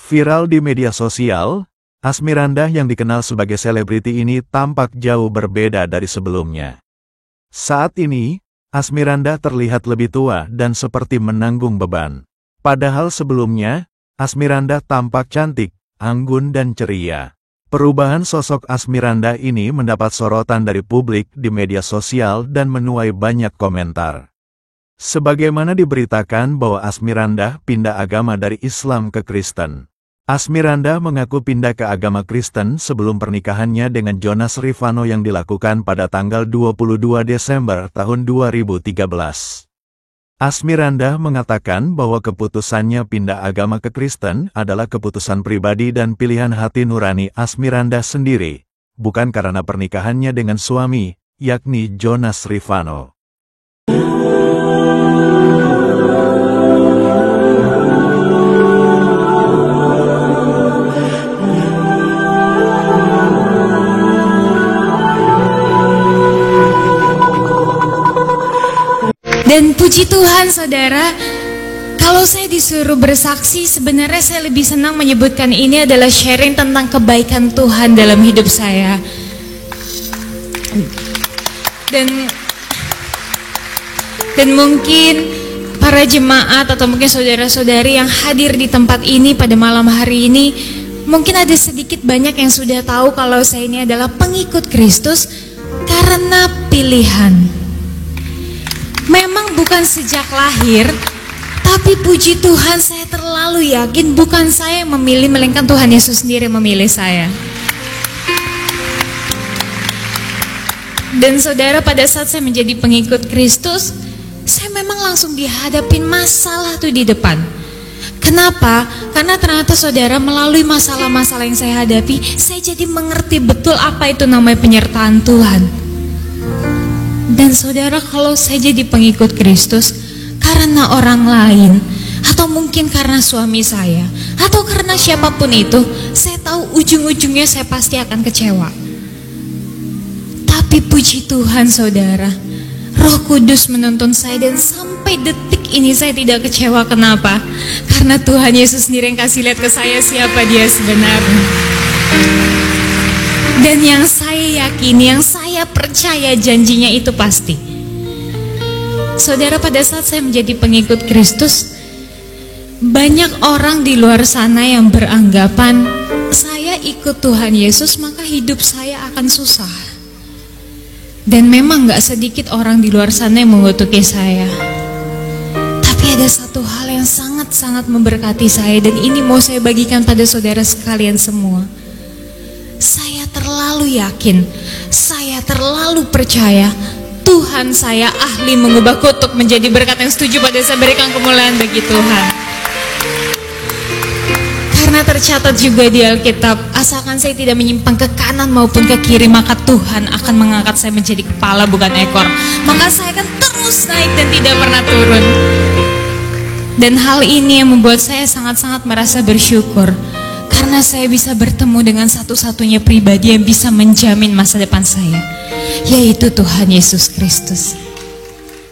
Viral di media sosial, Asmirandah yang dikenal sebagai selebriti ini tampak jauh berbeda dari sebelumnya. Saat ini, Asmirandah terlihat lebih tua dan seperti menanggung beban. Padahal sebelumnya, Asmirandah tampak cantik, anggun dan ceria. Perubahan sosok Asmirandah ini mendapat sorotan dari publik di media sosial dan menuai banyak komentar. Sebagaimana diberitakan bahwa Asmirandah pindah agama dari Islam ke Kristen. Asmirandah mengaku pindah ke agama Kristen sebelum pernikahannya dengan Jonas Rivanno yang dilakukan pada tanggal 22 Desember tahun 2013. Asmirandah mengatakan bahwa keputusannya pindah agama ke Kristen adalah keputusan pribadi dan pilihan hati nurani Asmirandah sendiri, bukan karena pernikahannya dengan suami, yakni Jonas Rivanno. Dan puji Tuhan saudara, kalau saya disuruh bersaksi, sebenarnya saya lebih senang menyebutkan ini adalah sharing tentang kebaikan Tuhan dalam hidup saya. Dan mungkin para jemaat atau mungkin saudara-saudari yang hadir di tempat ini pada malam hari ini, mungkin ada sedikit banyak yang sudah tahu kalau saya ini adalah pengikut Kristus karena pilihan. Memang bukan sejak lahir, tapi puji Tuhan saya terlalu yakin bukan saya yang memilih, melainkan Tuhan Yesus sendiri memilih saya. Dan saudara, pada saat saya menjadi pengikut Kristus, saya memang langsung dihadapin masalah tuh di depan. Kenapa? Karena ternyata saudara, melalui masalah-masalah yang saya hadapi, saya jadi mengerti betul apa itu namanya penyertaan Tuhan. Dan saudara, kalau saya jadi pengikut Kristus karena orang lain, atau mungkin karena suami saya, atau karena siapapun itu, saya tahu ujung-ujungnya saya pasti akan kecewa. Tapi puji Tuhan saudara, Roh Kudus menuntun saya dan sampai detik ini saya tidak kecewa. Kenapa? Karena Tuhan Yesus sendiri yang kasih lihat ke saya siapa Dia sebenarnya. Dan yang saya yakini, yang saya percaya janjinya itu pasti. Saudara, pada saat saya menjadi pengikut Kristus, banyak orang di luar sana yang beranggapan saya ikut Tuhan Yesus maka hidup saya akan susah. Dan memang gak sedikit orang di luar sana yang mengutuki saya. Tapi ada satu hal yang sangat-sangat memberkati saya, dan ini mau saya bagikan pada saudara sekalian semua. Saya terlalu yakin, saya terlalu percaya Tuhan saya ahli mengubah kutuk menjadi berkat yang setuju pada saya berikan kemuliaan bagi Tuhan. Karena tercatat juga di Alkitab, asalkan saya tidak menyimpang ke kanan maupun ke kiri, maka Tuhan akan mengangkat saya menjadi kepala bukan ekor. Maka saya akan terus naik dan tidak pernah turun. Dan hal ini yang membuat saya sangat-sangat merasa bersyukur, karena saya bisa bertemu dengan satu-satunya pribadi yang bisa menjamin masa depan saya, yaitu Tuhan Yesus Kristus.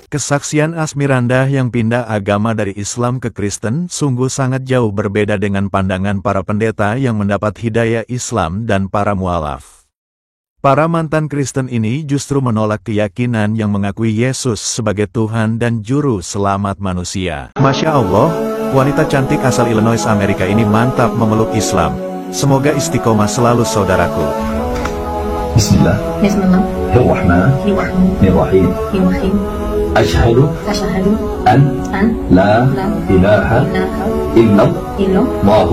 Kesaksian Asmirandah yang pindah agama dari Islam ke Kristen sungguh sangat jauh berbeda dengan pandangan para pendeta yang mendapat hidayah Islam dan para mualaf. Para mantan Kristen ini justru menolak keyakinan yang mengakui Yesus sebagai Tuhan dan Juru Selamat manusia. Masya Allah, wanita cantik asal Illinois, Amerika ini mantap memeluk Islam. Semoga istiqomah selalu saudaraku. Bismillah. Bismillahirrahmanirrahim. Asyhadu an la ilaha illallah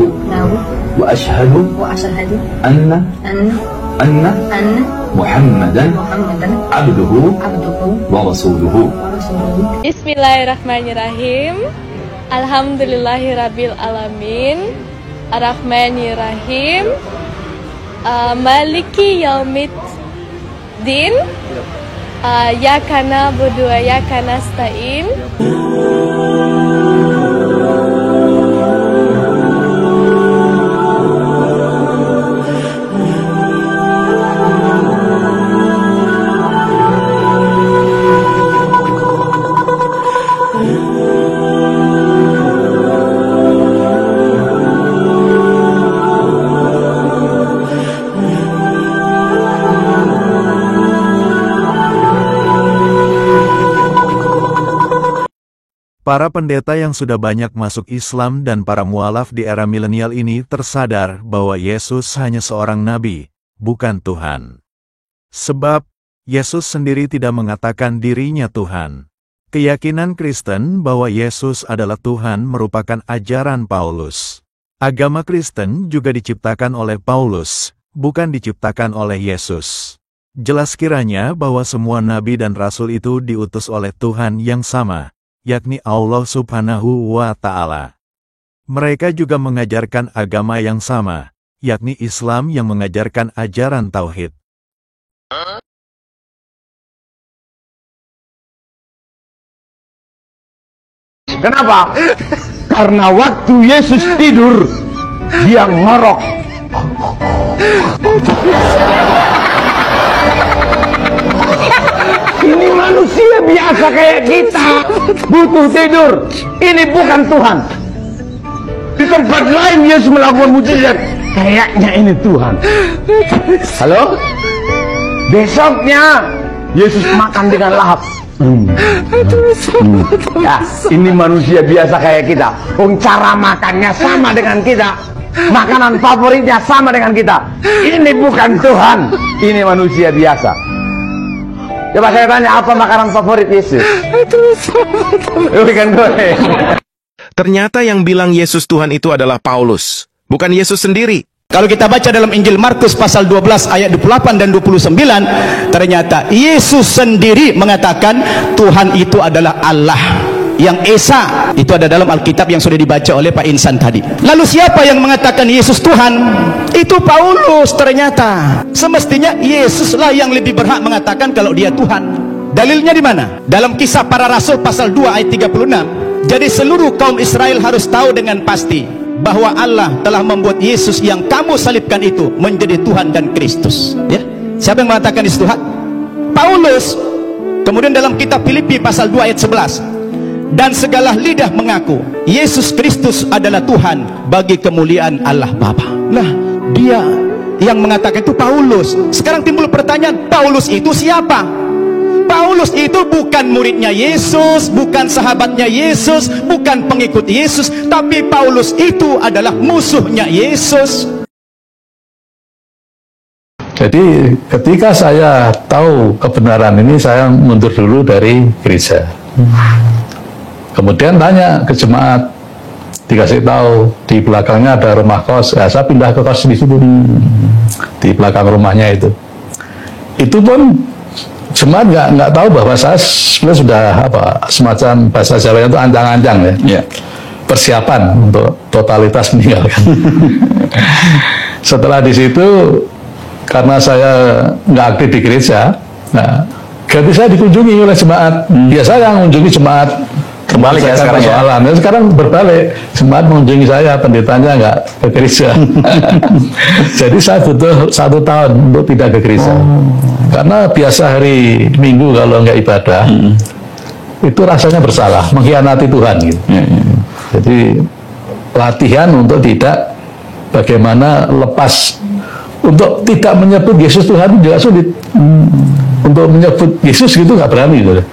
wa asyhadu anna Muhammadan abduhu wa rasuluhu. Bismillahirrahmanirrahim. Alhamdulillahirabbil alamin. Arrahmanirrahim. Maliki yaumiddin. Ya na'budu wa iyyaka nasta'in. Para pendeta yang sudah banyak masuk Islam dan para mualaf di era milenial ini tersadar bahwa Yesus hanya seorang nabi, bukan Tuhan. Sebab, Yesus sendiri tidak mengatakan dirinya Tuhan. Keyakinan Kristen bahwa Yesus adalah Tuhan merupakan ajaran Paulus. Agama Kristen juga diciptakan oleh Paulus, bukan diciptakan oleh Yesus. Jelas kiranya bahwa semua nabi dan rasul itu diutus oleh Tuhan yang sama, yakni Allah Subhanahu wa Ta'ala. Mereka juga mengajarkan agama yang sama, yakni Islam yang mengajarkan ajaran tauhid. Kenapa? Karena waktu Yesus tidur, dia ngorok. Ini manusia biasa kayak kita, butuh tidur. Ini bukan Tuhan. Di tempat lain Yesus melakukan mujizat, kayaknya ini Tuhan. Halo? Besoknya Yesus makan dengan lahap. Ya, ini manusia biasa kayak kita. Cara makannya sama dengan kita, makanan favoritnya sama dengan kita. Ini bukan Tuhan, ini manusia biasa. Coba saya tanya, apa makanan favorit Yesus? Ikan goreng. Ternyata yang bilang Yesus Tuhan itu adalah Paulus, bukan Yesus sendiri. Kalau kita baca dalam Injil Markus pasal 12 ayat 28 dan 29, ternyata Yesus sendiri mengatakan Tuhan itu adalah Allah. Yang Esa itu ada dalam Alkitab yang sudah dibaca oleh Pak Insan tadi. Lalu siapa yang mengatakan Yesus Tuhan? Itu Paulus ternyata. Semestinya Yesuslah yang lebih berhak mengatakan kalau dia Tuhan. Dalilnya di mana? Dalam Kisah Para Rasul pasal 2 ayat 36. Jadi seluruh kaum Israel harus tahu dengan pasti bahwa Allah telah membuat Yesus yang kamu salibkan itu menjadi Tuhan dan Kristus. Ya? Siapa yang mengatakan Yesus Tuhan? Paulus. Kemudian dalam kitab Filipi pasal 2 ayat 11. Dan segala lidah mengaku Yesus Kristus adalah Tuhan bagi kemuliaan Allah Bapa. Nah, dia yang mengatakan itu Paulus. Sekarang timbul pertanyaan, Paulus itu siapa? Paulus itu bukan muridnya Yesus, bukan sahabatnya Yesus, bukan pengikut Yesus, tapi Paulus itu adalah musuhnya Yesus. Jadi ketika saya tahu kebenaran ini, saya mundur dulu dari gereja. Kemudian tanya ke jemaat, dikasih tahu di belakangnya ada rumah kos. Ya, saya pindah ke kos di situ, di belakang rumahnya itu. Itu pun jemaat nggak tahu bahwa saya sebenarnya sudah semacam bahasa Jawanya itu ancang-ancang ya. Persiapan untuk totalitas meninggalkan. Setelah di situ, karena saya nggak aktif di gereja, nah ganti saya dikunjungi oleh jemaat. Biasa yang mengunjungi jemaat. Kembali ya sekarang persoalan. Ya. Sekarang berbalik, jemaat mengunjungi saya, pendetanya nggak ke gereja. Jadi saya butuh 1 tahun untuk tidak ke gereja. Karena biasa hari Minggu kalau nggak ibadah, itu rasanya bersalah, mengkhianati Tuhan gitu. Jadi latihan untuk tidak, bagaimana lepas, untuk tidak menyebut Yesus Tuhan juga sulit. Untuk menyebut Yesus gitu nggak berani gitu.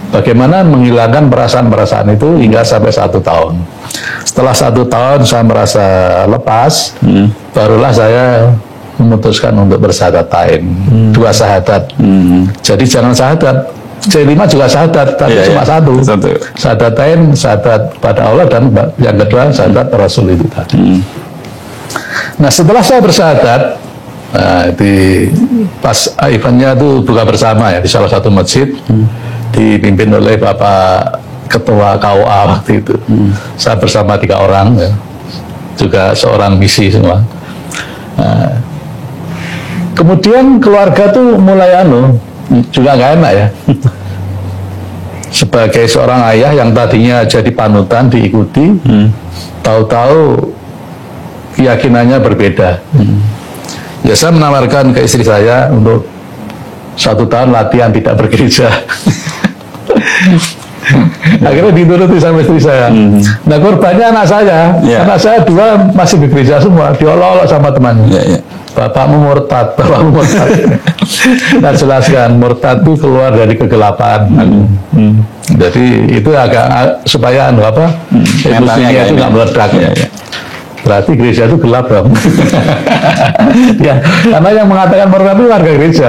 Bagaimana menghilangkan perasaan-perasaan itu hingga sampai 1 tahun. Setelah 1 tahun saya merasa lepas, barulah saya memutuskan untuk bersyahadat. 2 syahadat. Jadi jangan syahadat. C5 juga syahadat, tapi cuma satu. Syahadatain, syahadat pada Allah, dan yang kedua syahadat Rasul itu tadi. Nah, setelah saya bersyahadat, pas eventnya itu buka bersama ya di salah satu masjid, dipimpin oleh Bapak Ketua KUA waktu itu. Saya bersama 3 orang ya, juga seorang misi semua. Kemudian keluarga tuh mulai juga nggak enak ya. Sebagai seorang ayah yang tadinya jadi panutan diikuti, tahu-tahu keyakinannya berbeda. Ya, saya menawarkan ke istri saya untuk 1 tahun latihan tidak bergereja. Akhirnya dituruti sama istri saya. Nah korbannya anak saya. Anak saya 2 masih di gereja semua, diolok-olok sama temannya. Bapakmu murtad, bapakmu murtad. Nah jelaskan, murtad itu keluar dari kegelapan. Jadi itu agak supaya emosinya itu nggak meledak. Berarti gereja itu gelap dong. Ya, karena yang mengatakan murtad itu warga gereja.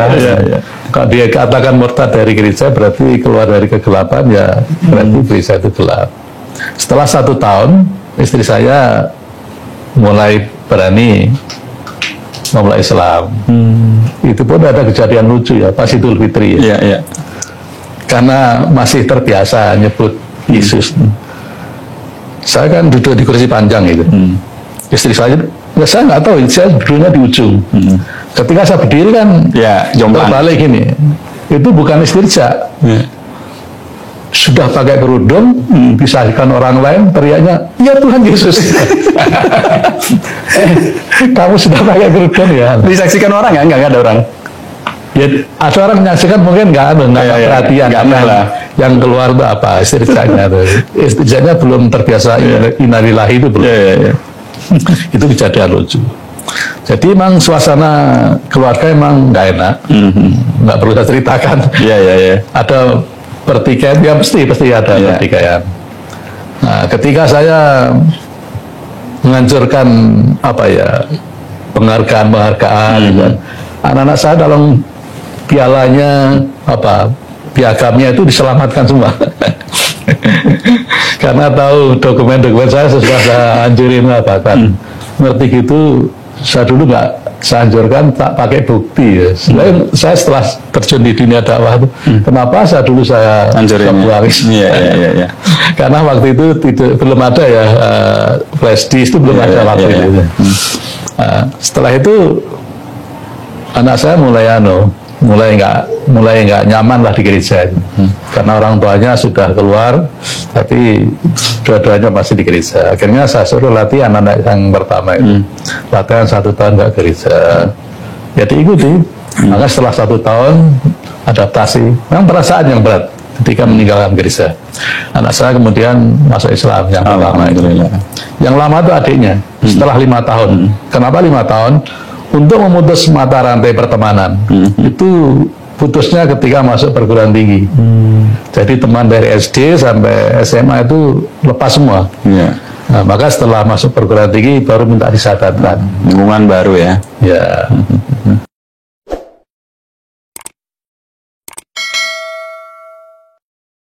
Kalau dia katakan murtad dari gereja berarti keluar dari kegelapan, ya berarti gereja itu gelap. Setelah 1 tahun istri saya mulai berani memulai Islam. Itu pun ada kejadian lucu ya, pas Idul Fitri ya. Karena masih terbiasa nyebut Yesus. Saya kan duduk di kursi panjang gitu. Istri saya nggak tahu, saya duduknya di ujung. Ketika saya berdiri kan, terbalik gini. Itu bukan istirja. Sudah pakai kerudung, disaksikan orang lain, teriaknya, ya Tuhan Yesus. Kamu sudah pakai kerudung ya? Disaksikan orang ya? Nggak ada orang. Ya, ada orang menyaksikan mungkin nggak perhatian. Yang keluar itu apa? Istirjanya. Istirjanya belum terbiasa innalillahi itu belum. Itu kejadian lucu. Jadi emang suasana keluarga emang nggak enak. Nggak perlu saya ceritakan. Ada pertikaian, ya pasti ada pertikaian. Nah, ketika saya menganjurkan penghargaan, anak-anak saya dalam pialanya piagamnya itu diselamatkan semua. Karena tahu dokumen-dokumen saya sudah saya anjurin ngerti gitu. Saya dulu saya anjurkan tak pakai bukti ya. Saya setelah terjun di dunia dakwah itu, kenapa saya anjurin karena waktu itu belum ada ya flash disk itu belum ada waktu itu. Setelah itu anak saya mulai nggak nyaman lah di gereja karena orang tuanya sudah keluar tapi dua-duanya masih di gereja. Akhirnya saya suruh latih anak-anak yang pertama itu latihan 1 tahun nggak gereja, ya diikuti. Maka setelah 1 tahun adaptasi, memang perasaan yang berat ketika meninggalkan gereja. Anak saya kemudian masuk Islam yang pertama itu. Yang lama itu adiknya setelah 5 tahun. Kenapa 5 tahun? Untuk memutus mata rantai pertemanan. Itu putusnya ketika masuk perguruan tinggi. Jadi teman dari SD sampai SMA itu lepas semua. Nah, maka setelah masuk perguruan tinggi baru minta disadarkan. Lingkungan baru ya.